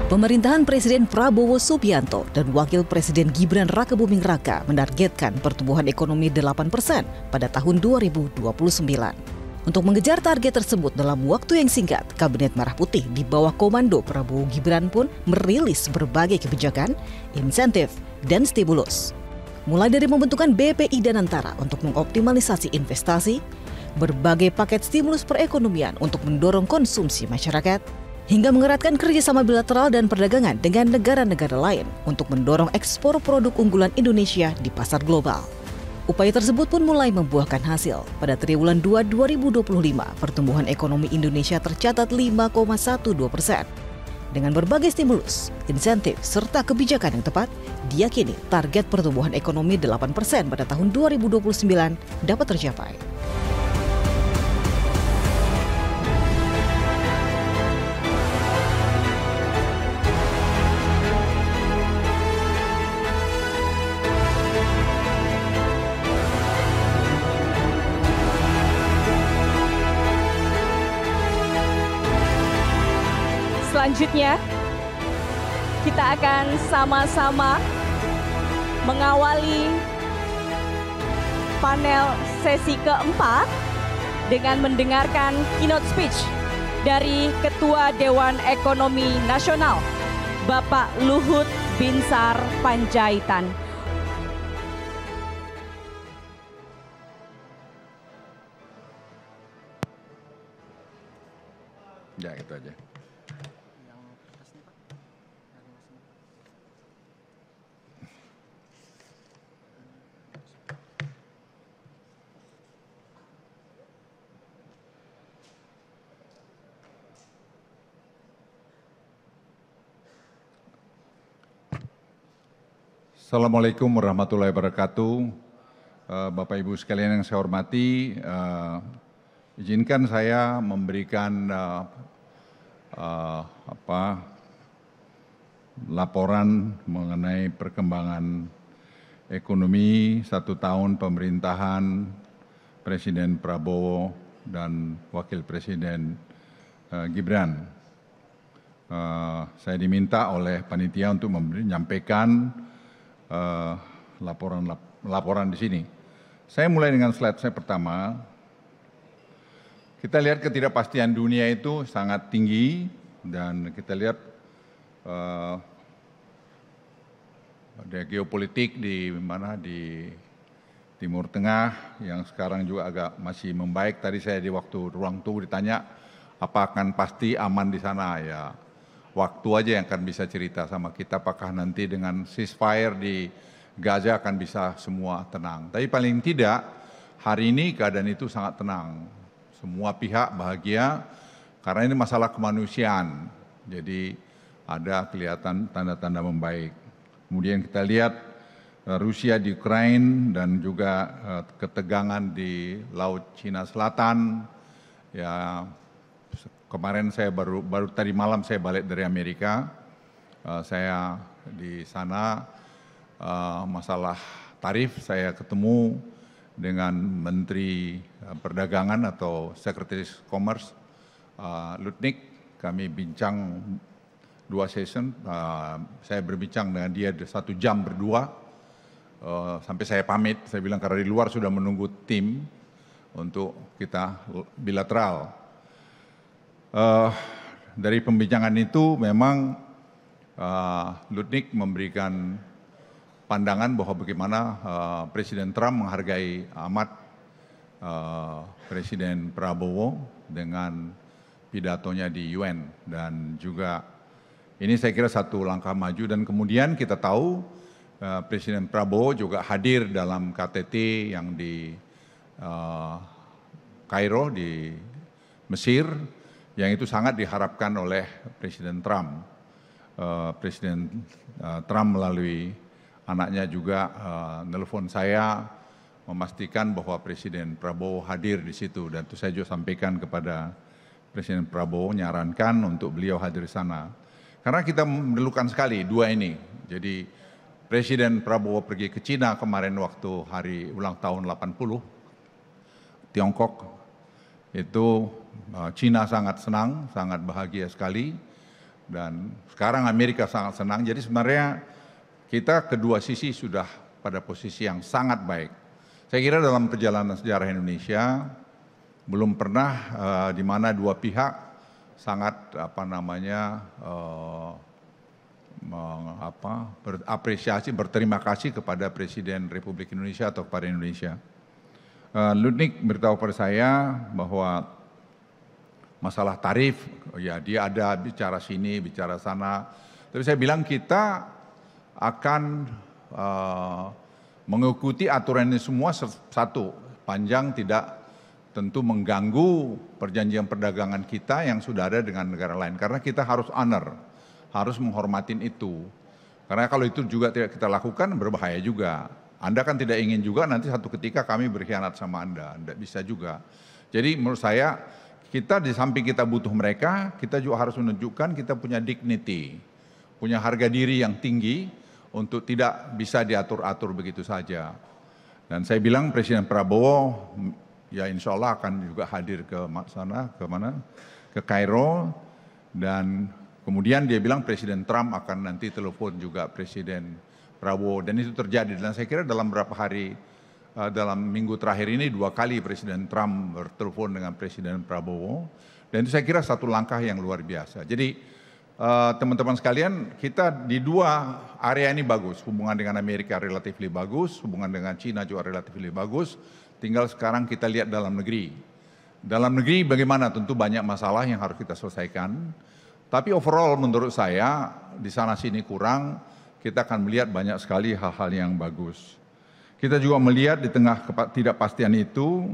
Pemerintahan Presiden Prabowo Subianto dan Wakil Presiden Gibran Rakebuming Raka menargetkan pertumbuhan ekonomi 8% pada tahun 2029. Untuk mengejar target tersebut dalam waktu yang singkat, Kabinet Merah Putih di bawah komando Prabowo Gibran pun merilis berbagai kebijakan, insentif, dan stimulus. Mulai dari pembentukan BPI Danantara untuk mengoptimalisasi investasi, berbagai paket stimulus perekonomian untuk mendorong konsumsi masyarakat, hingga mengeratkan kerjasama bilateral dan perdagangan dengan negara-negara lain untuk mendorong ekspor produk unggulan Indonesia di pasar global. Upaya tersebut pun mulai membuahkan hasil. Pada triwulan 2 2025, pertumbuhan ekonomi Indonesia tercatat 5,12%. Dengan berbagai stimulus, insentif, serta kebijakan yang tepat, diyakini target pertumbuhan ekonomi 8% pada tahun 2029 dapat tercapai. Selanjutnya, kita akan sama-sama mengawali panel sesi keempat dengan mendengarkan keynote speech dari Ketua Dewan Ekonomi Nasional, Bapak Luhut Binsar Panjaitan. Ya, itu aja. Assalamualaikum warahmatullahi wabarakatuh. Bapak Ibu sekalian yang saya hormati, izinkan saya memberikan laporan mengenai perkembangan ekonomi 1 tahun pemerintahan Presiden Prabowo dan Wakil Presiden Gibran. Saya diminta oleh panitia untuk menyampaikan laporan di sini. Saya mulai dengan slide saya pertama. Kita lihat ketidakpastian dunia itu sangat tinggi dan kita lihat ada geopolitik di Timur Tengah yang sekarang juga agak masih membaik. Tadi saya di waktu ruang tunggu ditanya apa akan pasti aman di sana, ya. Waktu aja yang akan bisa cerita sama kita apakah nanti dengan ceasefire di Gaza akan bisa semua tenang. Tapi paling tidak hari ini keadaan itu sangat tenang. Semua pihak bahagia karena ini masalah kemanusiaan. Jadi ada kelihatan tanda-tanda membaik. Kemudian kita lihat Rusia di Ukraina dan juga ketegangan di Laut Cina Selatan. Ya, kemarin saya baru tadi malam saya balik dari Amerika, saya di sana masalah tarif, saya ketemu dengan Menteri Perdagangan atau Sekretaris Commerce Lutnick, kami bincang 2 session, saya berbincang dengan dia 1 jam berdua, sampai saya pamit, saya bilang karena di luar sudah menunggu tim untuk kita bilateral. Dari pembincangan itu memang Lutnick memberikan pandangan bahwa bagaimana Presiden Trump menghargai amat Presiden Prabowo dengan pidatonya di UN, dan juga ini saya kira satu langkah maju. Dan kemudian kita tahu Presiden Prabowo juga hadir dalam KTT yang di Kairo di Mesir, yang itu sangat diharapkan oleh Presiden Trump. Presiden Trump melalui anaknya juga nelpon saya memastikan bahwa Presiden Prabowo hadir di situ, dan itu saya juga sampaikan kepada Presiden Prabowo, nyarankan untuk beliau hadir di sana. Karena kita memerlukan sekali dua ini. Jadi Presiden Prabowo pergi ke Cina kemarin waktu hari ulang tahun 80 Tiongkok, itu Cina sangat senang, sangat bahagia sekali. Dan sekarang Amerika sangat senang, jadi sebenarnya kita kedua sisi sudah pada posisi yang sangat baik. Saya kira dalam perjalanan sejarah Indonesia belum pernah di mana dua pihak sangat berapresiasi, berterima kasih kepada Presiden Republik Indonesia atau kepada Indonesia. Ludwig beritahu pada saya bahwa masalah tarif, ya dia ada bicara sini, bicara sana. Tapi saya bilang kita akan mengikuti aturan ini semua satu, panjang tidak tentu mengganggu perjanjian perdagangan kita yang sudah ada dengan negara lain. Karena kita harus honor, harus menghormatin itu. Karena kalau itu juga tidak kita lakukan berbahaya juga. Anda kan tidak ingin juga nanti satu ketika kami berkhianat sama Anda, tidak bisa juga. Jadi menurut saya kita di samping kita butuh mereka, kita juga harus menunjukkan kita punya dignity, punya harga diri yang tinggi untuk tidak bisa diatur-atur begitu saja. Dan saya bilang Presiden Prabowo ya insya Allah akan juga hadir ke sana, ke Kairo, dan kemudian dia bilang Presiden Trump akan nanti telepon juga Presiden Prabowo, dan itu terjadi. Dan saya kira dalam beberapa hari, dalam minggu terakhir ini 2 kali Presiden Trump bertelepon dengan Presiden Prabowo, dan itu saya kira satu langkah yang luar biasa. Jadi teman-teman sekalian, kita di 2 area ini bagus, hubungan dengan Amerika relatif lebih bagus, hubungan dengan Cina juga relatif lebih bagus, tinggal sekarang kita lihat dalam negeri. Dalam negeri bagaimana, tentu banyak masalah yang harus kita selesaikan, tapi overall menurut saya di sana sini kurang, kita akan melihat banyak sekali hal-hal yang bagus. Kita juga melihat di tengah ketidakpastian itu,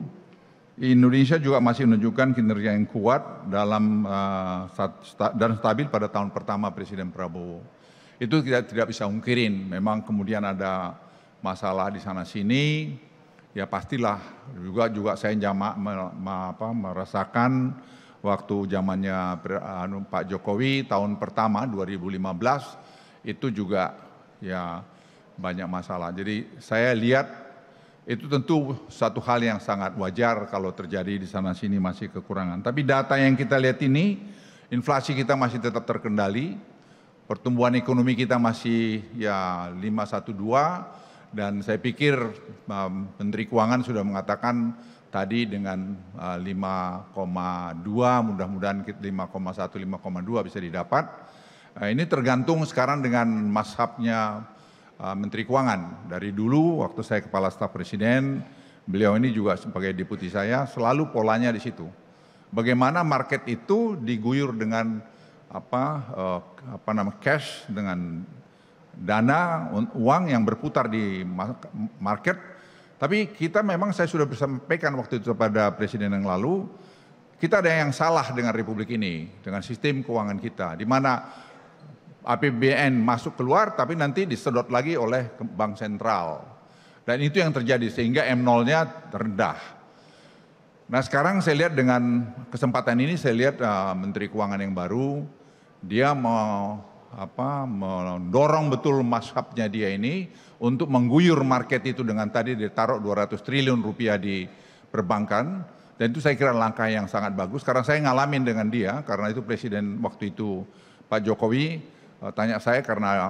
Indonesia juga masih menunjukkan kinerja yang kuat dan stabil pada tahun pertama Presiden Prabowo. Itu kita tidak bisa ungkirin, memang kemudian ada masalah di sana sini, ya pastilah juga saya merasakan waktu zamannya Pak Jokowi tahun pertama 2015, itu juga ya banyak masalah. Jadi saya lihat itu tentu satu hal yang sangat wajar kalau terjadi di sana sini masih kekurangan. Tapi data yang kita lihat ini, inflasi kita masih tetap terkendali, pertumbuhan ekonomi kita masih ya 5,12, dan saya pikir Menteri Keuangan sudah mengatakan tadi dengan 5,2, mudah-mudahan 5,1, 5,2 bisa didapat. Ini tergantung sekarang dengan mazhabnya Menteri Keuangan. Dari dulu waktu saya Kepala Staf Presiden, beliau ini juga sebagai deputi saya, selalu polanya di situ. Bagaimana market itu diguyur dengan cash, dengan dana, uang yang berputar di market. Tapi kita memang, saya sudah sampaikan waktu itu pada Presiden yang lalu, kita ada yang salah dengan Republik ini, dengan sistem keuangan kita, di mana APBN masuk keluar tapi nanti disedot lagi oleh Bank Sentral. Dan itu yang terjadi sehingga M0-nya rendah. Nah sekarang saya lihat dengan kesempatan ini, saya lihat Menteri Keuangan yang baru, dia mendorong betul mazhabnya dia ini untuk mengguyur market itu dengan tadi ditaruh 200 triliun rupiah di perbankan. Dan itu saya kira langkah yang sangat bagus, karena saya ngalamin dengan dia, karena itu Presiden waktu itu Pak Jokowi tanya saya karena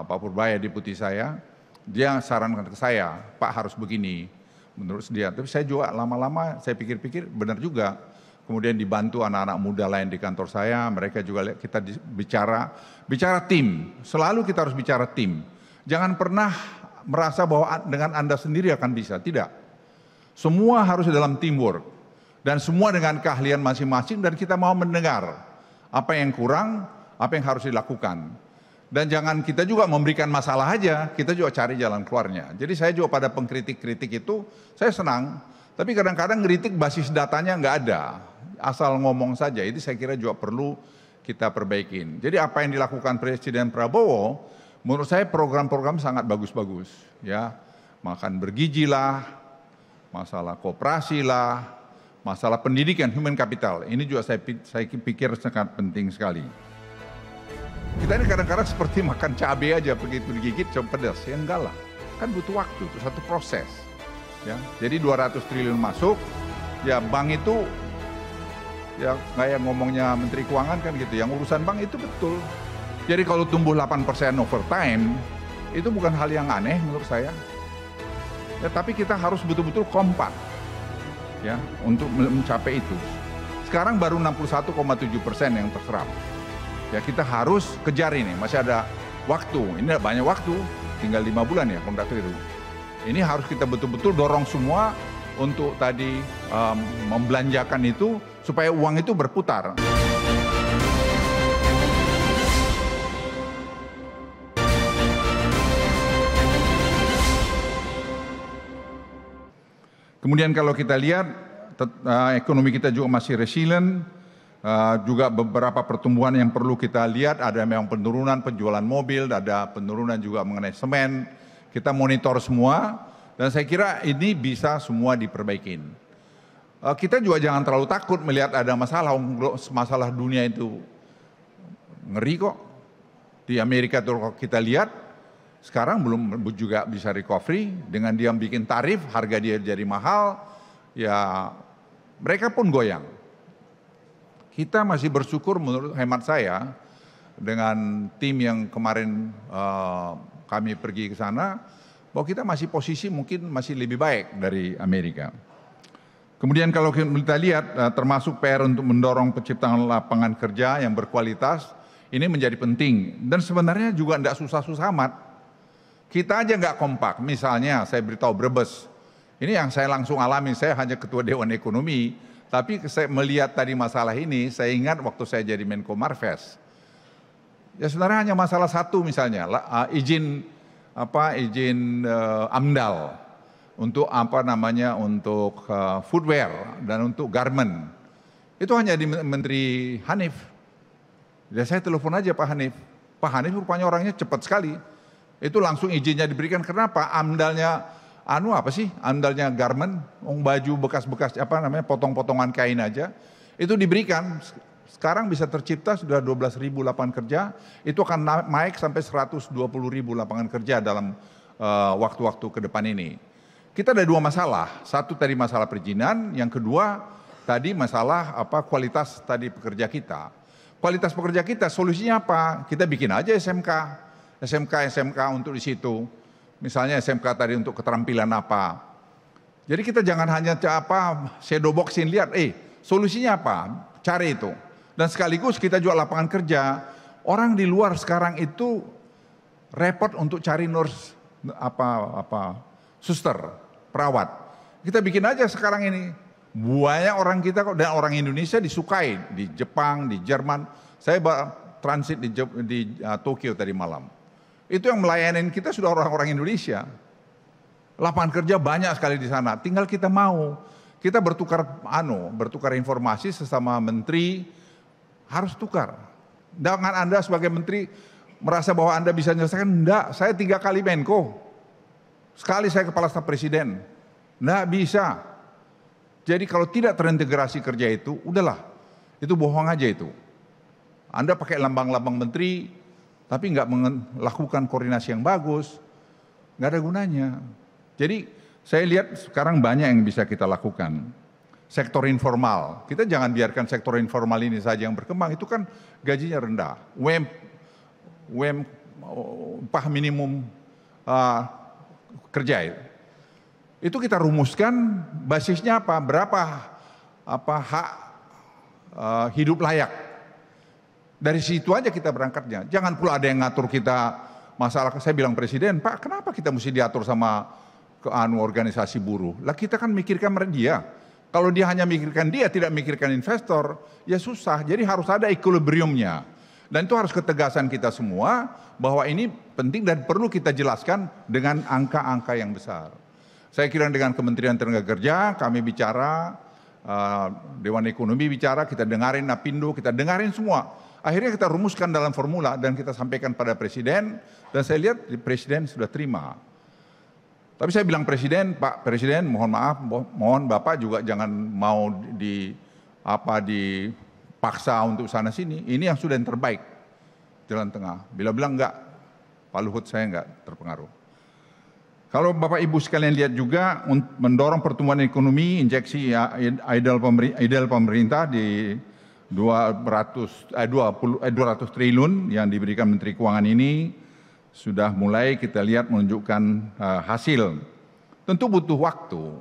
Pak Purbaya deputi saya, dia sarankan ke saya, Pak harus begini menurut dia. Tapi saya juga lama-lama saya pikir-pikir benar juga. Kemudian dibantu anak-anak muda lain di kantor saya, mereka juga kita bicara tim. Selalu kita harus bicara tim. Jangan pernah merasa bahwa dengan Anda sendiri akan bisa, tidak. Semua harus dalam teamwork dan semua dengan keahlian masing-masing, dan kita mau mendengar apa yang kurang, apa yang harus dilakukan. Dan jangan kita juga memberikan masalah aja, kita juga cari jalan keluarnya. Jadi saya juga pada pengkritik-kritik itu, saya senang. Tapi kadang-kadang kritik basis datanya nggak ada, asal ngomong saja. Itu saya kira juga perlu kita perbaikin. Jadi apa yang dilakukan Presiden Prabowo, menurut saya program-program sangat bagus-bagus. Ya, makan bergizi lah, masalah koperasi lah, masalah pendidikan, human capital. Ini juga saya pikir sangat penting sekali. Kita ini kadang-kadang seperti makan cabai aja, begitu digigit coba pedas, ya enggak lah. Kan butuh waktu, itu satu proses. Ya, jadi 200 triliun masuk, ya bank itu Ya kayak ngomongnya Menteri Keuangan kan gitu, yang urusan bank itu betul. Jadi kalau tumbuh 8% over time, itu bukan hal yang aneh menurut saya. Ya, tapi kita harus betul-betul kompak ya untuk mencapai itu. Sekarang baru 61,7% yang terserap. Ya kita harus kejar ini, masih ada waktu. Ini banyak waktu, tinggal 5 bulan ya kalau tidak keliru. Ini harus kita betul-betul dorong semua untuk tadi membelanjakan itu supaya uang itu berputar. Kemudian kalau kita lihat ekonomi kita juga masih resilient, juga beberapa pertumbuhan yang perlu kita lihat, ada memang penurunan penjualan mobil, ada penurunan juga mengenai semen. Kita monitor semua dan saya kira ini bisa semua diperbaikin. Kita juga jangan terlalu takut melihat ada masalah dunia itu ngeri kok. Di Amerika tuh kita lihat sekarang belum juga bisa recovery, dengan dia bikin tarif, harga dia jadi mahal, ya mereka pun goyang. Kita masih bersyukur menurut hemat saya, dengan tim yang kemarin kami pergi ke sana, bahwa kita masih posisi mungkin masih lebih baik dari Amerika. Kemudian kalau kita lihat termasuk PR untuk mendorong penciptaan lapangan kerja yang berkualitas, ini menjadi penting. Dan sebenarnya juga tidak susah-susah amat. Kita aja nggak kompak. Misalnya saya beritahu Brebes, ini yang saya langsung alami, saya hanya ketua Dewan Ekonomi, tapi saya melihat tadi masalah ini, saya ingat waktu saya jadi Menko Marves. Ya sebenarnya hanya masalah satu misalnya, izin AMDAL untuk untuk footwear dan untuk garment. Itu hanya di Menteri Hanif. Ya saya telepon aja Pak Hanif. Pak Hanif rupanya orangnya cepat sekali. Itu langsung izinnya diberikan. Kenapa? AMDALnya AMDALnya garment, baju bekas-bekas potong-potongan kain aja. Itu diberikan. Sekarang bisa tercipta sudah 12.000 lapangan kerja. Itu akan naik sampai 120.000 lapangan kerja dalam waktu-waktu ke depan ini. Kita ada dua masalah. Satu tadi masalah perizinan, yang kedua tadi masalah kualitas tadi pekerja kita. Kualitas pekerja kita solusinya apa? Kita bikin aja SMK untuk di situ. Misalnya SMK tadi untuk keterampilan apa. Jadi kita jangan hanya shadow boxing, lihat solusinya apa? Cari itu. Dan sekaligus kita jual lapangan kerja. Orang di luar sekarang itu repot untuk cari nurse suster, perawat. Kita bikin aja sekarang ini. Banyak orang kita kok, dan orang Indonesia disukai di Jepang, di Jerman. Saya transit di Tokyo tadi malam. Itu yang melayani kita sudah orang-orang Indonesia. Lapangan kerja banyak sekali di sana. Tinggal kita mau. Kita bertukar informasi sesama menteri, harus tukar. Jangan Anda sebagai menteri merasa bahwa Anda bisa menyelesaikan. Enggak, saya 3 kali Menko. Sekali saya kepala staf presiden. Enggak bisa. Jadi kalau tidak terintegrasi kerja itu, udahlah. Itu bohong aja itu. Anda pakai lambang-lambang menteri, tapi nggak melakukan koordinasi yang bagus, nggak ada gunanya. Jadi saya lihat sekarang banyak yang bisa kita lakukan. Sektor informal, kita jangan biarkan sektor informal ini saja yang berkembang, itu kan gajinya rendah. Upah minimum kerja itu kita rumuskan basisnya apa? Berapa hak hidup layak. Dari situ aja kita berangkatnya. Jangan pula ada yang ngatur kita masalah. Saya bilang presiden, Pak, kenapa kita mesti diatur sama organisasi buruh? Lah kita kan mikirkan dia. Kalau dia hanya mikirkan dia, tidak mikirkan investor, ya susah. Jadi harus ada equilibriumnya. Dan itu harus ketegasan kita semua bahwa ini penting dan perlu kita jelaskan dengan angka-angka yang besar. Saya kira dengan Kementerian Tenaga Kerja kami bicara, Dewan Ekonomi bicara, kita dengarin Napindo, kita dengarin semua. Akhirnya kita rumuskan dalam formula dan kita sampaikan pada presiden, dan saya lihat presiden sudah terima. Tapi saya bilang presiden, Pak Presiden, mohon maaf, mohon Bapak juga jangan mau dipaksa untuk sana sini. Ini yang sudah yang terbaik jalan tengah. Bila bilang enggak, Pak Luhut saya enggak terpengaruh. Kalau Bapak Ibu sekalian lihat juga mendorong pertumbuhan ekonomi, injeksi ideal pemerintah di 200 triliun yang diberikan Menteri Keuangan ini sudah mulai kita lihat menunjukkan hasil. Tentu butuh waktu.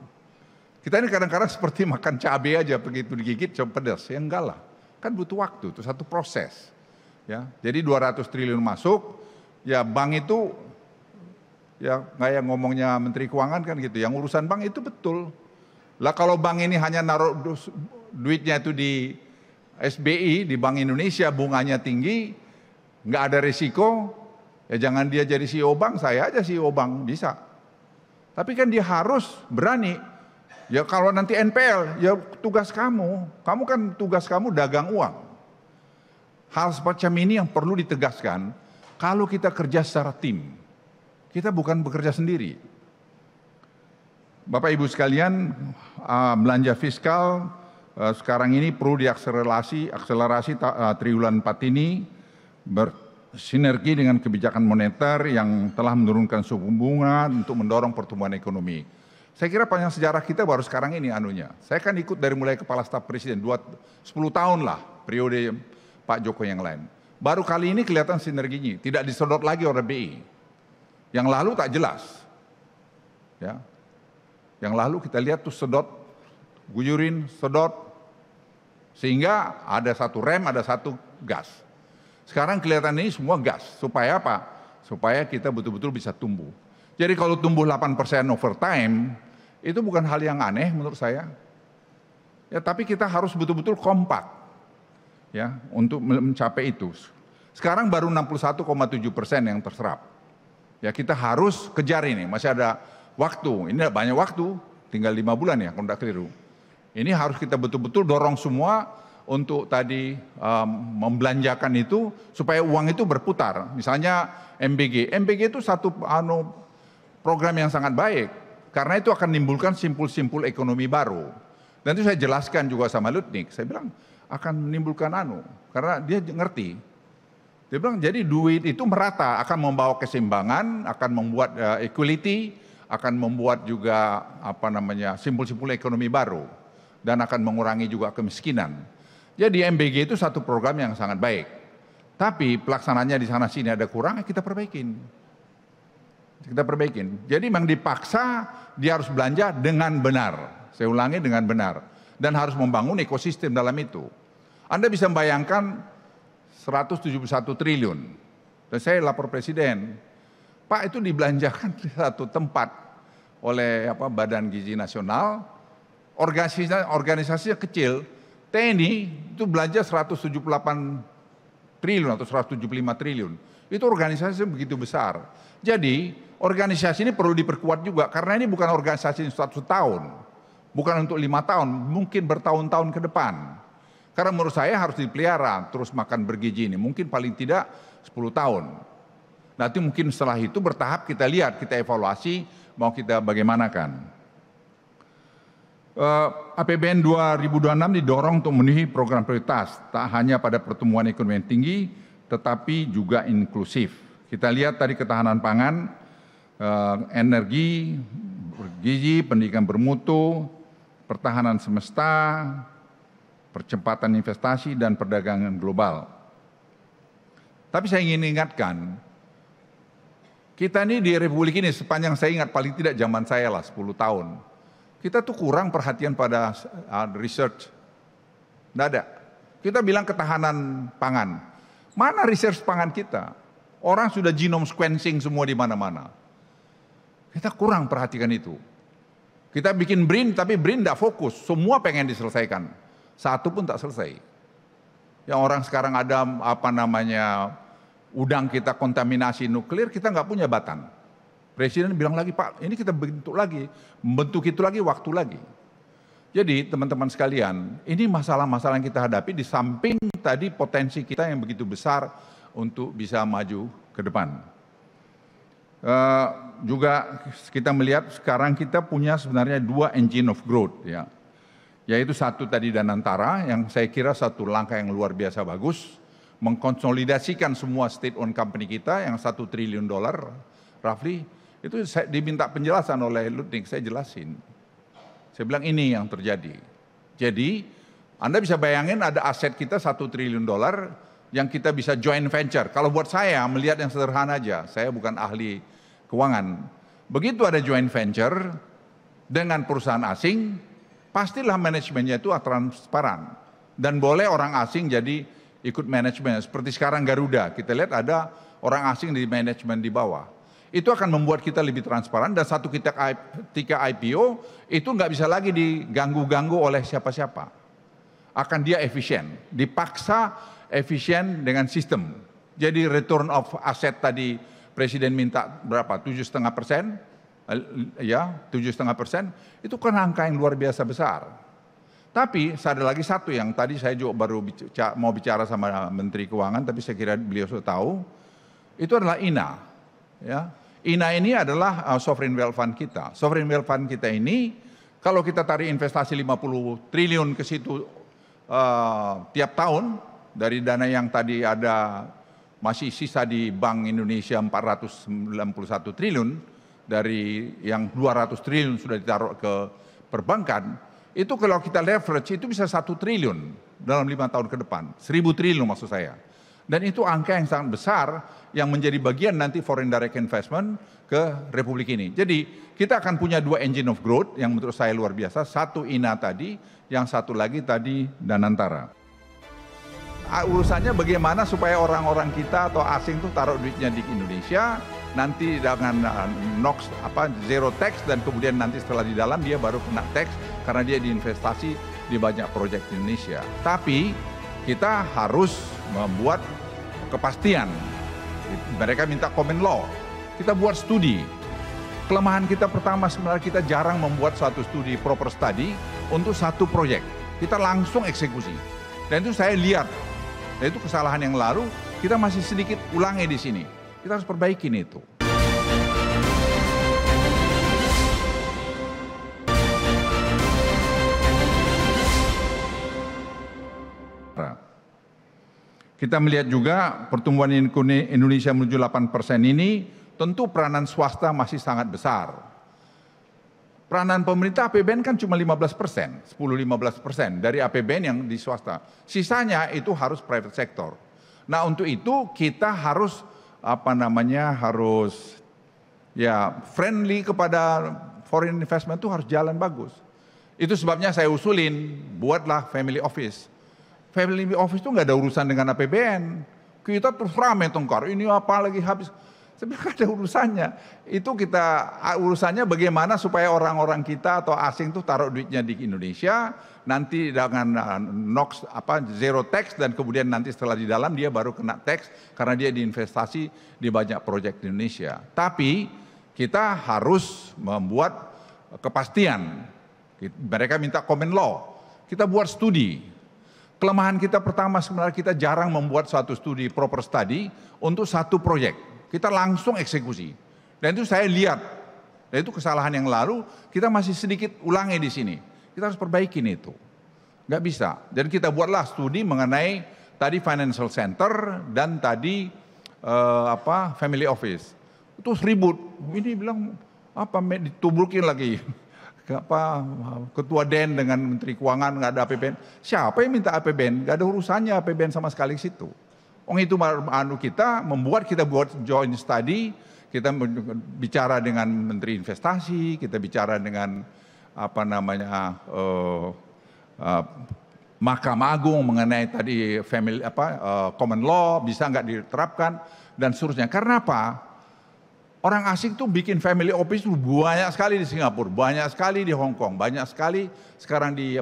Kita ini kadang-kadang seperti makan cabai aja, begitu digigit coba pedas. Ya enggak lah, kan butuh waktu, itu satu proses. Ya, jadi 200 triliun masuk, ya bank itu ya kayak ngomongnya Menteri Keuangan kan gitu, yang urusan bank itu betul. Lah kalau bank ini hanya naruh duitnya itu di SBI, di Bank Indonesia, bunganya tinggi, nggak ada risiko, ya jangan dia jadi CEO bank, saya aja CEO bank, bisa. Tapi kan dia harus berani. Ya kalau nanti NPL, ya tugas kamu kan tugas kamu dagang uang. Hal semacam ini yang perlu ditegaskan kalau kita kerja secara tim. Kita bukan bekerja sendiri. Bapak Ibu sekalian, belanja fiskal sekarang ini perlu diakselerasi triwulan 4 ini bersinergi dengan kebijakan moneter yang telah menurunkan suku bunga untuk mendorong pertumbuhan ekonomi. Saya kira panjang sejarah kita baru sekarang ini anunya. Saya kan ikut dari mulai kepala staf presiden 10 tahun lah periode Pak Jokowi yang lain. Baru kali ini kelihatan sinerginya, tidak disedot lagi oleh BI. Yang lalu tak jelas. Ya. Yang lalu kita lihat tuh sedot, guyurin, sedot, sehingga ada satu rem, ada satu gas. Sekarang kelihatan ini semua gas. Supaya apa? Supaya kita betul-betul bisa tumbuh. Jadi kalau tumbuh 8% over time, itu bukan hal yang aneh menurut saya. Ya, tapi kita harus betul-betul kompak ya untuk mencapai itu. Sekarang baru 61,7% yang terserap. Ya kita harus kejar ini, masih ada waktu, ini banyak waktu, tinggal 5 bulan ya kalau tidak keliru. Ini harus kita betul-betul dorong semua untuk tadi membelanjakan itu supaya uang itu berputar. Misalnya MBG itu satu program yang sangat baik, karena itu akan menimbulkan simpul-simpul ekonomi baru. Dan itu saya jelaskan juga sama Lutnik, saya bilang akan menimbulkan karena dia ngerti. Dia bilang jadi duit itu merata, akan membawa keseimbangan, akan membuat equality, akan membuat juga simpul-simpul ekonomi baru dan akan mengurangi juga kemiskinan. Jadi MBG itu satu program yang sangat baik. Tapi pelaksananya di sana sini ada kurang, kita perbaikin. Kita perbaikin. Jadi memang dipaksa dia harus belanja dengan benar. Saya ulangi, dengan benar, dan harus membangun ekosistem dalam itu. Anda bisa membayangkan 171 triliun. Dan saya lapor presiden, Pak itu dibelanjakan di satu tempat oleh Badan Gizi Nasional, organisasinya kecil, TNI itu belanja 178 triliun atau 175 triliun. Itu organisasi begitu besar. Jadi organisasi ini perlu diperkuat juga, karena ini bukan organisasi 1 tahun, bukan untuk 5 tahun, mungkin bertahun-tahun ke depan. Karena menurut saya harus dipelihara, terus makan bergizi ini, mungkin paling tidak 10 tahun. Nanti mungkin setelah itu bertahap kita lihat, kita evaluasi, mau kita bagaimanakan. APBN 2026 didorong untuk memenuhi program prioritas, tak hanya pada pertumbuhan ekonomi yang tinggi, tetapi juga inklusif. Kita lihat tadi ketahanan pangan, energi, bergizi, pendidikan bermutu, pertahanan semesta, percepatan investasi dan perdagangan global. Tapi saya ingin ingatkan, kita ini di Republik ini sepanjang saya ingat paling tidak zaman saya lah 10 tahun, kita tuh kurang perhatian pada research. Nggak ada. Kita bilang ketahanan pangan. Mana research pangan kita? Orang sudah genome sequencing semua di mana-mana. Kita kurang perhatikan itu. Kita bikin BRIN tapi BRIN nggak fokus, semua pengen diselesaikan. Satu pun tak selesai. Yang orang sekarang ada udang kita kontaminasi nuklir, kita nggak punya batan. Presiden bilang lagi, Pak, ini kita membentuk itu lagi, waktu lagi. Jadi teman-teman sekalian, ini masalah-masalah yang kita hadapi di samping tadi potensi kita yang begitu besar untuk bisa maju ke depan. Juga kita melihat sekarang kita punya sebenarnya 2 engine of growth, ya. Yaitu satu tadi Danantara, yang saya kira satu langkah yang luar biasa bagus, mengkonsolidasikan semua state owned company kita yang $1 triliun roughly, Itu saya diminta penjelasan oleh Lutnik, saya jelasin. Saya bilang ini yang terjadi. Jadi Anda bisa bayangin ada aset kita $1 triliun yang kita bisa joint venture. Kalau buat saya melihat yang sederhana aja, saya bukan ahli keuangan. Begitu ada joint venture dengan perusahaan asing, pastilah manajemennya itu transparan. Dan boleh orang asing jadi ikut manajemen. Seperti sekarang Garuda, kita lihat ada orang asing di manajemen di bawah. Itu akan membuat kita lebih transparan dan ketika IPO itu nggak bisa lagi diganggu-ganggu oleh siapa-siapa. Akan dia efisien, dipaksa efisien dengan sistem. Jadi return of asset tadi Presiden minta berapa? 7,5%, ya 7,5%, itu kan angka yang luar biasa besar. Tapi ada lagi satu yang tadi saya juga baru mau bicara sama Menteri Keuangan, tapi saya kira beliau sudah tahu, itu adalah INA. Ya. INA ini adalah sovereign wealth fund kita. Sovereign wealth fund kita ini, kalau kita tarik investasi 50 triliun ke situ tiap tahun, dari dana yang tadi ada masih sisa di Bank Indonesia 491 triliun, dari yang 200 triliun sudah ditaruh ke perbankan, itu kalau kita leverage itu bisa 1 triliun dalam 5 tahun ke depan. 1.000 triliun maksud saya. Dan itu angka yang sangat besar yang menjadi bagian nanti foreign direct investment ke Republik ini. Jadi kita akan punya 2 engine of growth yang menurut saya luar biasa. Satu INA tadi, yang satu lagi tadi Danantara. Urusannya bagaimana supaya orang-orang kita atau asing tuh taruh duitnya di Indonesia, nanti dengan NOx zero tax, dan kemudian nanti setelah di dalam dia baru kena tax karena dia diinvestasi di banyak proyek di Indonesia. Tapi kita harus membuat kepastian. Mereka minta common law. Kita buat studi. Kelemahan kita pertama sebenarnya kita jarang membuat suatu studi, proper study untuk satu proyek. Kita langsung eksekusi. Dan itu saya lihat. Dan itu kesalahan yang lalu kita masih sedikit ulangi di sini. Kita harus perbaikin itu. Kita melihat juga pertumbuhan Indonesia menuju 8% ini, tentu peranan swasta masih sangat besar. Peranan pemerintah APBN kan cuma 15%, 10-15% dari APBN yang di swasta. Sisanya itu harus private sector. Nah untuk itu kita harus harus friendly kepada foreign investment itu harus jalan bagus. Itu sebabnya saya usulin, buatlah family office. Family office itu nggak ada urusan dengan APBN. Kita terus rame tengkar, ini apa lagi habis. Sebenarnya ada urusannya. Itu urusannya bagaimana supaya orang-orang kita atau asing tuh taruh duitnya di Indonesia, nanti dengan NOx zero tax, dan kemudian nanti setelah di dalam dia baru kena tax karena dia diinvestasi di banyak proyek di Indonesia. Tapi kita harus membuat kepastian. Mereka minta common law. Kita buat studi. Kelemahan kita pertama sebenarnya kita jarang membuat suatu studi, proper study untuk satu proyek. Kita langsung eksekusi. Dan itu saya lihat. Dan itu kesalahan yang lalu kita masih sedikit ulangi di sini. Kita harus perbaikin itu. Nggak bisa. Dan kita buatlah studi mengenai tadi financial center dan tadi family office. Itu ribut. Ini bilang ditubrukin lagi. Ketua DEN dengan Menteri Keuangan nggak ada APBN. Siapa yang minta APBN? Nggak ada urusannya APBN sama sekali ke situ. Itu kita buat joint study, kita bicara dengan Menteri Investasi, kita bicara dengan Mahkamah Agung mengenai tadi common law bisa nggak diterapkan dan seterusnya. Karena apa? Orang asing tuh bikin family office banyak sekali di Singapura, banyak sekali di Hong Kong, banyak sekali sekarang di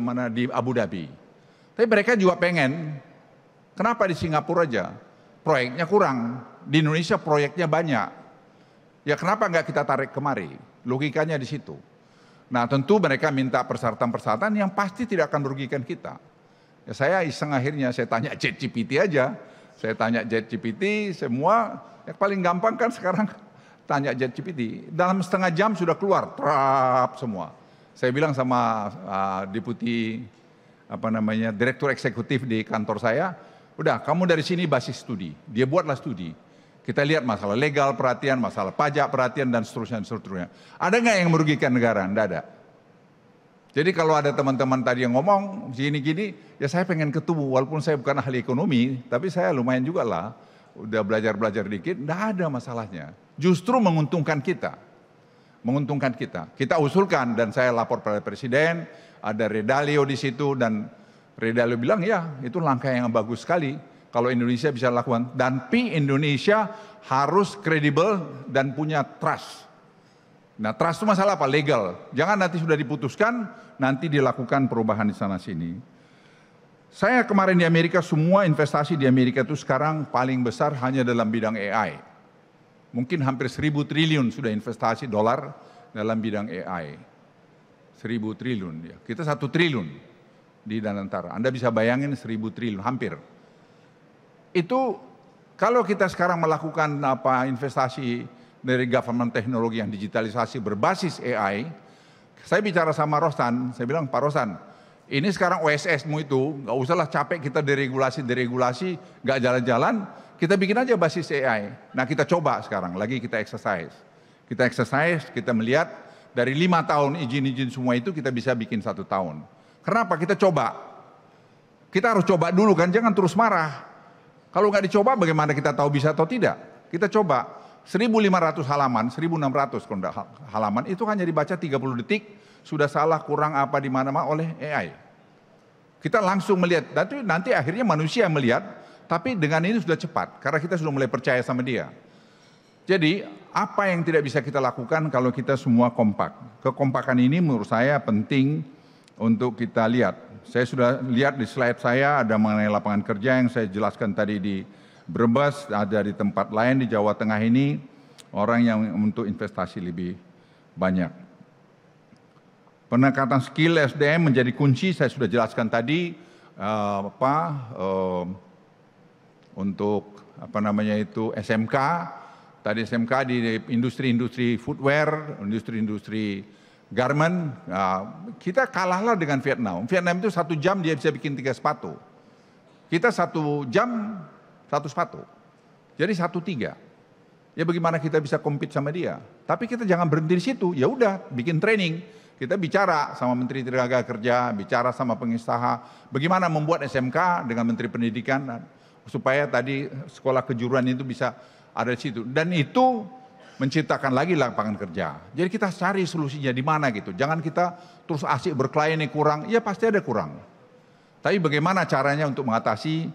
Abu Dhabi. Tapi mereka juga pengen, kenapa di Singapura aja? Proyeknya kurang, di Indonesia proyeknya banyak. Ya kenapa nggak kita tarik kemari? Logikanya di situ. Nah tentu mereka minta persyaratan-persyaratan yang pasti tidak akan merugikan kita. Ya, saya iseng akhirnya, saya tanya ChatGPT aja. Saya tanya ChatGPT semua, yang paling gampang kan sekarang tanya ChatGPT, dalam setengah jam sudah keluar, trap semua. Saya bilang sama direktur eksekutif di kantor saya, udah kamu dari sini basis studi. Dia buatlah studi. Kita lihat masalah legal perhatian, masalah pajak perhatian, dan seterusnya. Ada nggak yang merugikan negara? Nggak ada. Jadi kalau ada teman-teman tadi yang ngomong gini-gini, ya saya pengen ketemu, walaupun saya bukan ahli ekonomi, tapi saya lumayan juga lah, udah belajar-belajar dikit, nggak ada masalahnya. Justru menguntungkan kita. Menguntungkan kita. Kita usulkan dan saya lapor pada Presiden, ada Redalio di situ, dan Redalio bilang ya itu langkah yang bagus sekali kalau Indonesia bisa lakukan. Dan Indonesia harus kredibel dan punya trust. Nah, trust itu masalah apa? Legal. Jangan nanti sudah diputuskan, nanti dilakukan perubahan di sana sini. Saya kemarin di Amerika, semua investasi di Amerika itu sekarang paling besar hanya dalam bidang AI. Mungkin hampir 1.000 triliun sudah investasi dolar dalam bidang AI. 1.000 triliun ya. Kita 1 triliun di Danantara. Anda bisa bayangin 1.000 triliun, hampir. Itu kalau kita sekarang melakukan investasi dari government teknologi yang digitalisasi berbasis AI, saya bicara sama Rosan, saya bilang, Pak Rosan, ini sekarang OSS-mu itu, nggak usahlah capek kita deregulasi, nggak jalan-jalan, kita bikin aja basis AI. Nah kita coba sekarang, lagi kita exercise. Kita melihat dari 5 tahun izin-izin semua itu kita bisa bikin 1 tahun. Kenapa? Kita coba. Kita harus coba dulu kan, jangan terus marah. Kalau nggak dicoba bagaimana kita tahu bisa atau tidak? Kita coba. 1.500 halaman, 1.600 halaman itu hanya dibaca 30 detik, sudah salah, kurang apa di mana-mana oleh AI. Kita langsung melihat, nanti akhirnya manusia melihat, tapi dengan ini sudah cepat, karena kita sudah mulai percaya sama dia. Jadi, apa yang tidak bisa kita lakukan kalau kita semua kompak? Kekompakan ini menurut saya penting untuk kita lihat. Saya sudah lihat di slide saya, ada mengenai lapangan kerja yang saya jelaskan tadi di Brebes, ada di tempat lain di Jawa Tengah ini, orang yang untuk investasi lebih banyak. Peningkatan skill SDM menjadi kunci, saya sudah jelaskan tadi, untuk SMK, tadi SMK di industri-industri footwear, industri-industri garment, kita kalahlah dengan Vietnam. Vietnam itu 1 jam dia bisa bikin 3 sepatu. Kita 1 jam 1 sepatu. Jadi 1-3. Ya bagaimana kita bisa compete sama dia? Tapi kita jangan berhenti di situ. Ya udah, bikin training. Kita bicara sama Menteri Tenaga Kerja, bicara sama pengusaha, bagaimana membuat SMK dengan Menteri Pendidikan supaya tadi sekolah kejuruan itu bisa ada di situ. Dan itu menciptakan lagi lapangan kerja. Jadi kita cari solusinya di mana gitu. Jangan kita terus asik berkelahi ini kurang. Ya pasti ada kurang. Tapi bagaimana caranya untuk mengatasi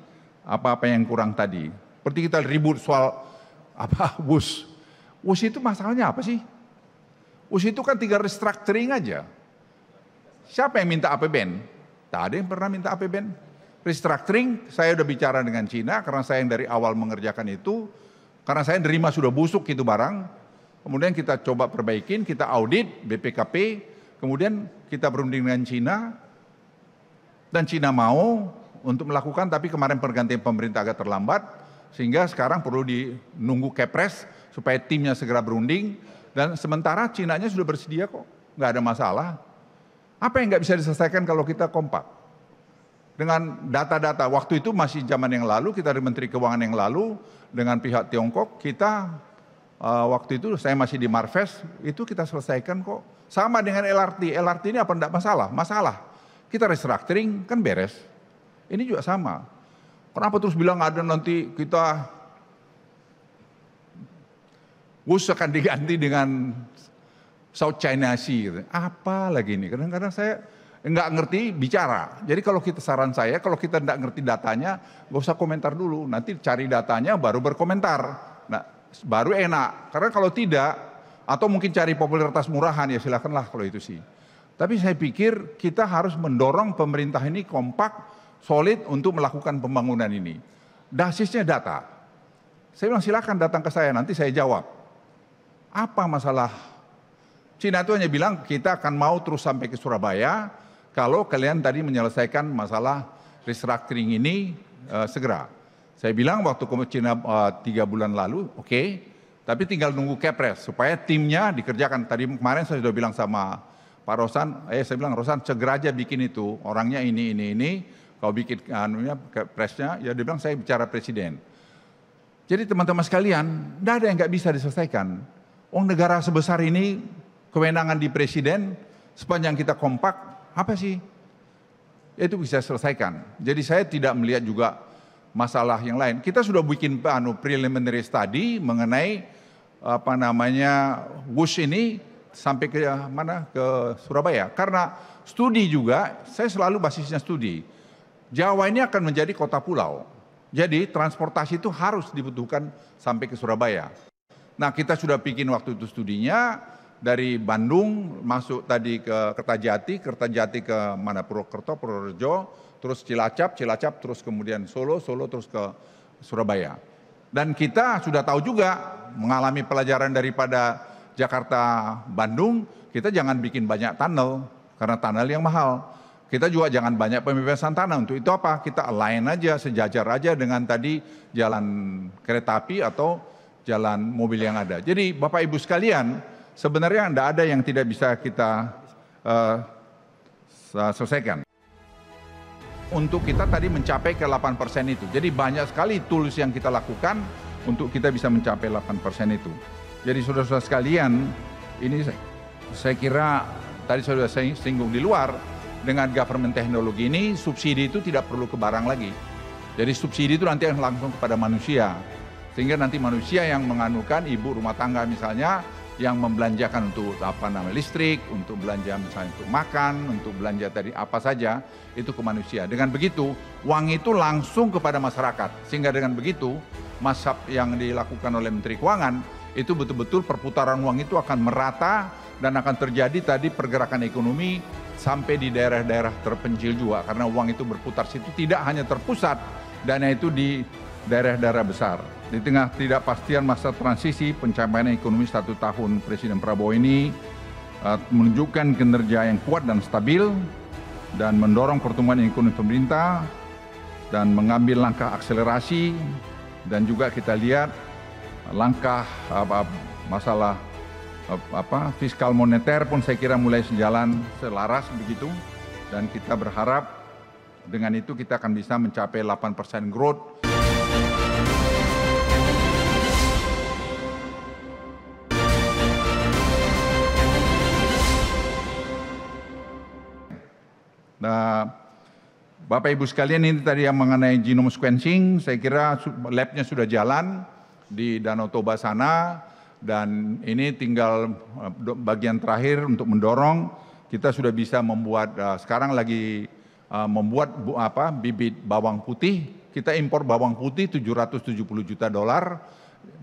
apa-apa yang kurang tadi. Seperti kita ribut soal WUS. WUS itu masalahnya apa sih? WUS itu kan 3 restructuring aja. Siapa yang minta APBN? Tak ada yang pernah minta APBN. Restructuring, saya udah bicara dengan Cina karena saya yang dari awal mengerjakan itu. Karena saya nerima sudah busuk itu barang. Kemudian kita coba perbaikin, kita audit BPKP. Kemudian kita berunding dengan Cina. Dan Cina mau untuk melakukan, tapi kemarin pergantian pemerintah agak terlambat, sehingga sekarang perlu nunggu Kepres supaya timnya segera berunding, dan sementara Cinanya sudah bersedia kok, nggak ada masalah. Apa yang nggak bisa diselesaikan kalau kita kompak? Dengan data-data, waktu itu masih zaman yang lalu, kita dari Menteri Keuangan yang lalu, dengan pihak Tiongkok, kita waktu itu saya masih di Marves, itu kita selesaikan kok. Sama dengan LRT ini apa enggak masalah? Masalah. Kita restructuring, kan beres. Ini juga sama. Kenapa terus bilang ada nanti kita WUS akan diganti dengan South China Sea. Gitu. Apa lagi ini? Kadang-kadang saya nggak ngerti bicara. Jadi kalau kita saran saya, kalau kita nggak ngerti datanya, nggak usah komentar dulu. Nanti cari datanya baru berkomentar. Nah, baru enak. Karena kalau tidak, atau mungkin cari popularitas murahan, ya silakanlah kalau itu sih. Tapi saya pikir kita harus mendorong pemerintah ini kompak, solid untuk melakukan pembangunan ini. Basisnya data. Saya bilang silakan datang ke saya, nanti saya jawab. Apa masalah? Cina itu hanya bilang kita akan mau terus sampai ke Surabaya kalau kalian tadi menyelesaikan masalah restructuring ini segera. Saya bilang waktu ke Cina 3 bulan lalu, oke, tapi tinggal nunggu Kepres supaya timnya dikerjakan. Tadi kemarin saya sudah bilang sama Pak Rosan, saya bilang Rosan segera aja bikin itu, orangnya ini. Kau bikin Kepresnya, ya dia bilang saya bicara presiden. Jadi teman-teman sekalian, tidak ada yang nggak bisa diselesaikan. Negara sebesar ini, kewenangan di presiden, sepanjang kita kompak, apa sih? Itu bisa selesaikan. Jadi saya tidak melihat juga masalah yang lain. Kita sudah bikin preliminary study mengenai WUSH ini sampai ke mana? Ke Surabaya. Karena studi juga, saya selalu basisnya studi. Jawa ini akan menjadi kota pulau. Jadi transportasi itu harus dibutuhkan sampai ke Surabaya. Nah, kita sudah bikin waktu itu studinya dari Bandung masuk tadi ke Kertajati ke mana Purwokerto, Purworejo, terus Cilacap terus kemudian Solo terus ke Surabaya. Dan kita sudah tahu juga mengalami pelajaran daripada Jakarta Bandung, kita jangan bikin banyak tunnel karena tunnel yang mahal. Kita juga jangan banyak pembebasan tanah. Untuk itu apa? Kita align aja, sejajar aja dengan tadi jalan kereta api atau jalan mobil yang ada. Jadi Bapak Ibu sekalian, sebenarnya tidak ada yang tidak bisa kita selesaikan. Untuk kita tadi mencapai ke 8% itu. Jadi banyak sekali tools yang kita lakukan untuk kita bisa mencapai 8% itu. Jadi saudara-saudara sekalian, ini saya kira tadi sudah saya singgung di luar, dengan government teknologi ini subsidi itu tidak perlu ke barang lagi. Jadi subsidi itu nanti langsung kepada manusia. Sehingga nanti manusia yang menganukan, ibu rumah tangga misalnya, yang membelanjakan untuk listrik, untuk belanja misalnya untuk makan, untuk belanja tadi apa saja, itu ke manusia. Dengan begitu, uang itu langsung kepada masyarakat. Sehingga dengan begitu, mazhab yang dilakukan oleh Menteri Keuangan, itu betul-betul perputaran uang itu akan merata dan akan terjadi tadi pergerakan ekonomi sampai di daerah-daerah terpencil juga. Karena uang itu berputar situ tidak hanya terpusat, dana itu di daerah-daerah besar. Di tengah ketidakpastian masa transisi, pencapaian ekonomi 1 tahun Presiden Prabowo ini menunjukkan kinerja yang kuat dan stabil dan mendorong pertumbuhan ekonomi pemerintah dan mengambil langkah akselerasi, dan juga kita lihat langkah masalah fiskal moneter pun saya kira mulai sejalan selaras begitu, dan kita berharap dengan itu kita akan bisa mencapai 8% growth. Nah, Bapak Ibu sekalian, ini tadi yang mengenai genome sequencing, saya kira labnya sudah jalan di Danau Toba sana, dan ini tinggal bagian terakhir untuk mendorong. Kita sudah bisa membuat, sekarang lagi membuat bibit bawang putih. Kita impor bawang putih $770 juta.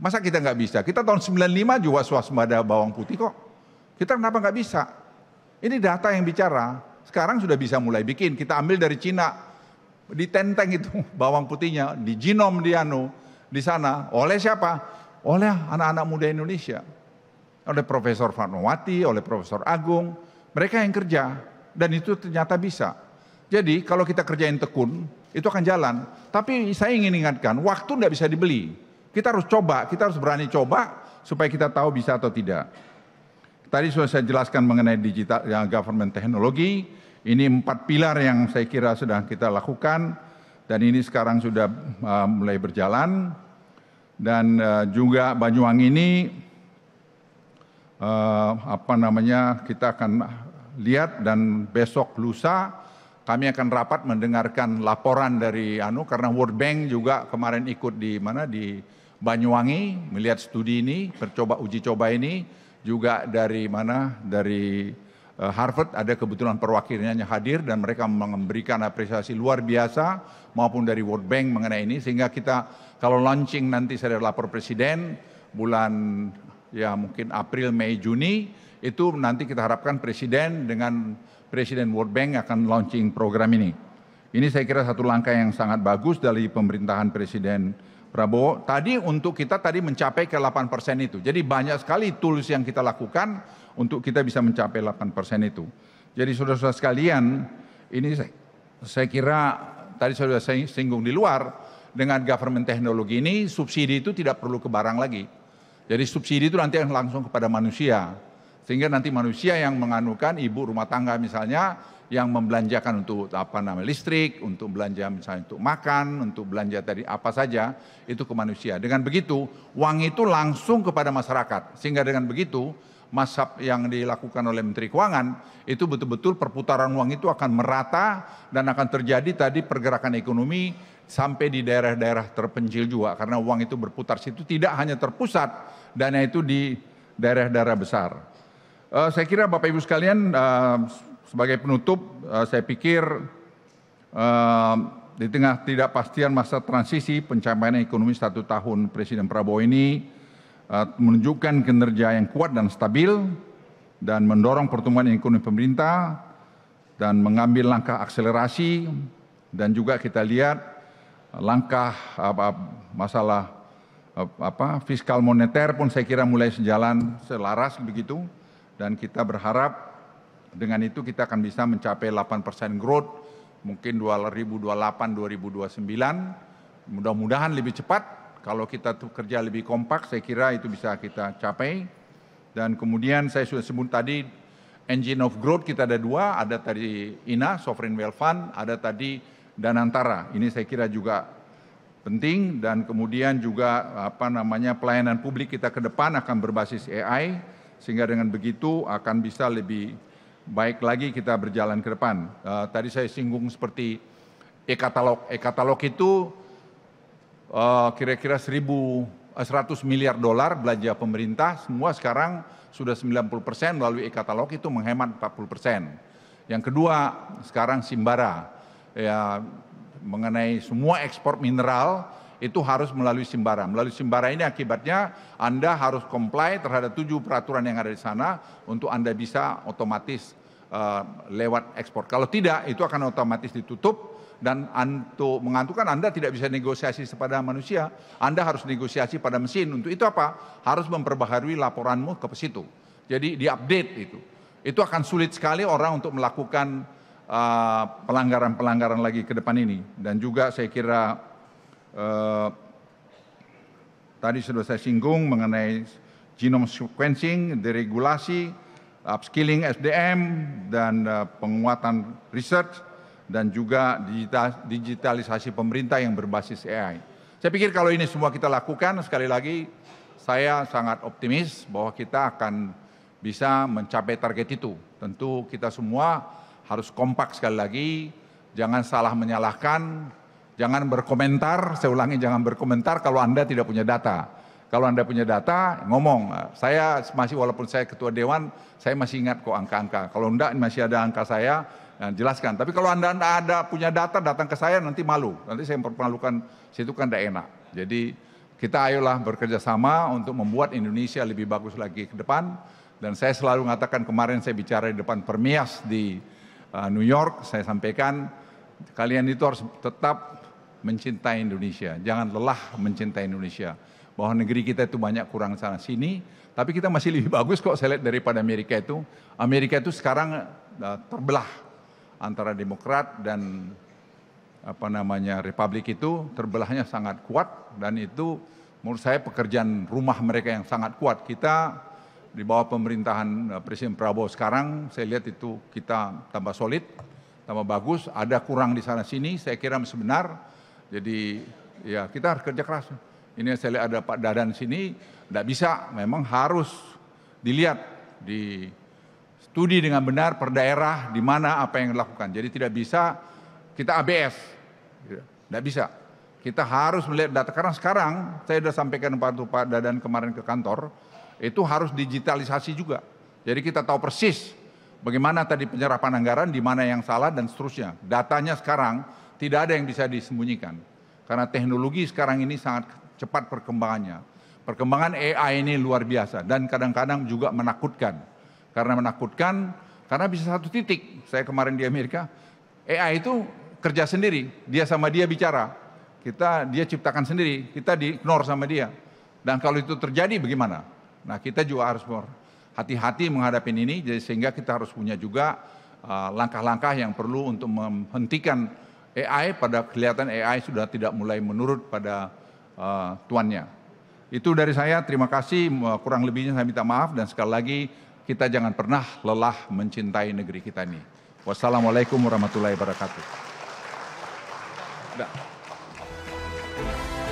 Masa kita nggak bisa? Kita tahun 95 juga swasembada bawang putih kok. Kita kenapa nggak bisa? Ini data yang bicara. Sekarang sudah bisa mulai bikin. Kita ambil dari Cina, ditenteng itu bawang putihnya, di genom di sana. Oleh siapa? Oleh anak-anak muda Indonesia. Oleh Profesor Fatmawati, oleh Profesor Agung. Mereka yang kerja, dan itu ternyata bisa. Jadi kalau kita kerjain tekun, itu akan jalan. Tapi saya ingin ingatkan, waktu tidak bisa dibeli. Kita harus coba, kita harus berani coba, supaya kita tahu bisa atau tidak. Tadi sudah saya jelaskan mengenai digital government teknologi. Ini 4 pilar yang saya kira sudah kita lakukan, dan ini sekarang sudah mulai berjalan. Dan juga Banyuwangi ini kita akan lihat, dan besok lusa kami akan rapat mendengarkan laporan dari karena World Bank juga kemarin ikut di Banyuwangi melihat studi ini, uji coba ini, juga dari Harvard ada kebetulan perwakilannya hadir, dan mereka memberikan apresiasi luar biasa, maupun dari World Bank mengenai ini, sehingga kita kalau launching nanti saya lapor Presiden bulan mungkin April, Mei, Juni, itu nanti kita harapkan Presiden dengan Presiden World Bank akan launching program ini. Ini saya kira satu langkah yang sangat bagus dari pemerintahan Presiden Prabowo. Tadi untuk kita mencapai ke 8% itu. Jadi banyak sekali tools yang kita lakukan untuk kita bisa mencapai 8% itu. Jadi saudara-saudara sekalian, ini saya kira tadi sudah saya singgung di luar, dengan government teknologi ini subsidi itu tidak perlu ke barang lagi. Jadi subsidi itu nanti langsung kepada manusia. Sehingga nanti manusia yang menganukan, ibu rumah tangga misalnya, yang membelanjakan untuk listrik, untuk belanja misalnya untuk makan, untuk belanja tadi apa saja itu ke manusia. Dengan begitu uang itu langsung kepada masyarakat, sehingga dengan begitu mazhab yang dilakukan oleh Menteri Keuangan itu betul-betul perputaran uang itu akan merata dan akan terjadi tadi pergerakan ekonomi sampai di daerah-daerah terpencil juga, karena uang itu berputar situ, tidak hanya terpusat dana itu di daerah-daerah besar. Saya kira Bapak Ibu sekalian, sebagai penutup, saya pikir di tengah ketidakpastian masa transisi pencapaian ekonomi 1 tahun Presiden Prabowo ini menunjukkan kinerja yang kuat dan stabil dan mendorong pertumbuhan ekonomi pemerintah dan mengambil langkah akselerasi, dan juga kita lihat langkah masalah fiskal moneter pun saya kira mulai sejalan selaras begitu, dan kita berharap dengan itu kita akan bisa mencapai 8% growth, mungkin 2028-2029, mudah-mudahan lebih cepat. Kalau kita kerja lebih kompak, saya kira itu bisa kita capai. Dan kemudian saya sudah sebut tadi, engine of growth kita ada 2, ada tadi INA, Sovereign Wealth Fund, ada tadi Danantara. Ini saya kira juga penting, dan kemudian juga pelayanan publik kita ke depan akan berbasis AI, sehingga dengan begitu akan bisa lebih baik lagi kita berjalan ke depan. Tadi saya singgung seperti e-katalog. E-katalog itu kira-kira 100 miliar dolar belanja pemerintah, semua sekarang sudah 90% melalui e-katalog, itu menghemat 40%. Yang kedua, sekarang Simbara. Ya, mengenai semua ekspor mineral itu harus melalui Simbara. Melalui Simbara ini akibatnya Anda harus comply terhadap 7 peraturan yang ada di sana untuk Anda bisa otomatis lewat ekspor. Kalau tidak, itu akan otomatis ditutup, dan untuk mengantukkan Anda tidak bisa negosiasi kepada manusia, Anda harus negosiasi pada mesin. Untuk itu apa? Harus memperbaharui laporanmu ke situ. Jadi diupdate itu. Itu akan sulit sekali orang untuk melakukan pelanggaran-pelanggaran lagi ke depan ini. Dan juga saya kira tadi sudah saya singgung mengenai genome sequencing, deregulasi, upskilling SDM, dan penguatan research, dan juga digitalisasi pemerintah yang berbasis AI. Saya pikir kalau ini semua kita lakukan, sekali lagi saya sangat optimis bahwa kita akan bisa mencapai target itu. Tentu kita semua harus kompak sekali lagi, jangan salah menyalahkan, jangan berkomentar, saya ulangi jangan berkomentar kalau Anda tidak punya data. Kalau Anda punya data, ngomong. Saya masih, walaupun saya ketua dewan, saya masih ingat kok angka-angka. Kalau enggak masih ada angka saya, jelaskan. Tapi kalau Anda ada punya data, datang ke saya nanti malu. Nanti saya mempermalukan, situ kan tidak enak. Jadi kita ayolah bekerja sama untuk membuat Indonesia lebih bagus lagi ke depan. Dan saya selalu mengatakan, kemarin saya bicara di depan Permias di New York, saya sampaikan, kalian itu harus tetap mencintai Indonesia. Jangan lelah mencintai Indonesia. Bahwa negeri kita itu banyak kurang sana sini, tapi kita masih lebih bagus kok saya lihat daripada Amerika itu. Amerika itu sekarang terbelah antara Demokrat dan Republik, itu terbelahnya sangat kuat, dan itu menurut saya pekerjaan rumah mereka yang sangat kuat. Kita di bawah pemerintahan Presiden Prabowo sekarang saya lihat itu kita tambah solid, tambah bagus, ada kurang di sana sini, saya kira masih benar. Jadi ya kita harus kerja keras. Ini saya lihat ada Pak Dadan sini, tidak bisa, memang harus dilihat, di studi dengan benar per daerah, di mana apa yang dilakukan. Jadi tidak bisa kita ABS, tidak bisa. Kita harus melihat data, karena sekarang saya sudah sampaikan Pak Dadan kemarin ke kantor, itu harus digitalisasi juga. Jadi kita tahu persis bagaimana tadi penyerapan anggaran, di mana yang salah, dan seterusnya. Datanya sekarang tidak ada yang bisa disembunyikan. Karena teknologi sekarang ini sangat cepat perkembangannya. Perkembangan AI ini luar biasa, dan kadang-kadang juga menakutkan. Karena menakutkan, karena bisa satu titik. Saya kemarin di Amerika, AI itu kerja sendiri, dia sama dia bicara. Dia ciptakan sendiri, kita di-ignore sama dia. Dan kalau itu terjadi bagaimana? Nah, kita juga harus hati-hati menghadapi ini, sehingga kita harus punya juga langkah-langkah yang perlu untuk menghentikan AI. Pada kelihatan AI sudah tidak mulai menurut pada tuannya. Itu dari saya, terima kasih, kurang lebihnya saya minta maaf, dan sekali lagi kita jangan pernah lelah mencintai negeri kita ini. Wassalamualaikum warahmatullahi wabarakatuh.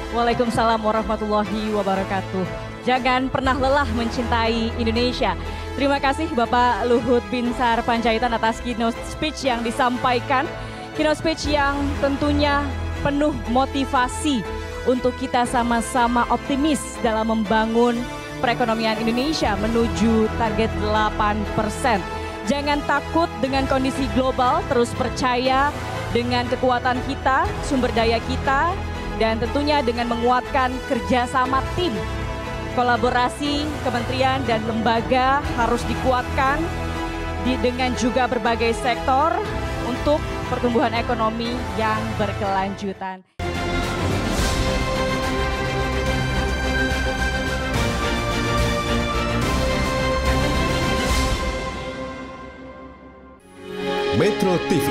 Waalaikumsalam warahmatullahi wabarakatuh. Jangan pernah lelah mencintai Indonesia. Terima kasih Bapak Luhut Binsar Panjaitan atas keynote speech yang disampaikan. Keynote speech yang tentunya penuh motivasi untuk kita sama-sama optimis dalam membangun perekonomian Indonesia menuju target 8%. Jangan takut dengan kondisi global, terus percaya dengan kekuatan kita, sumber daya kita, dan tentunya dengan menguatkan kerjasama tim. Kolaborasi kementerian dan lembaga harus dikuatkan dengan juga berbagai sektor untuk pertumbuhan ekonomi yang berkelanjutan. Metro TV,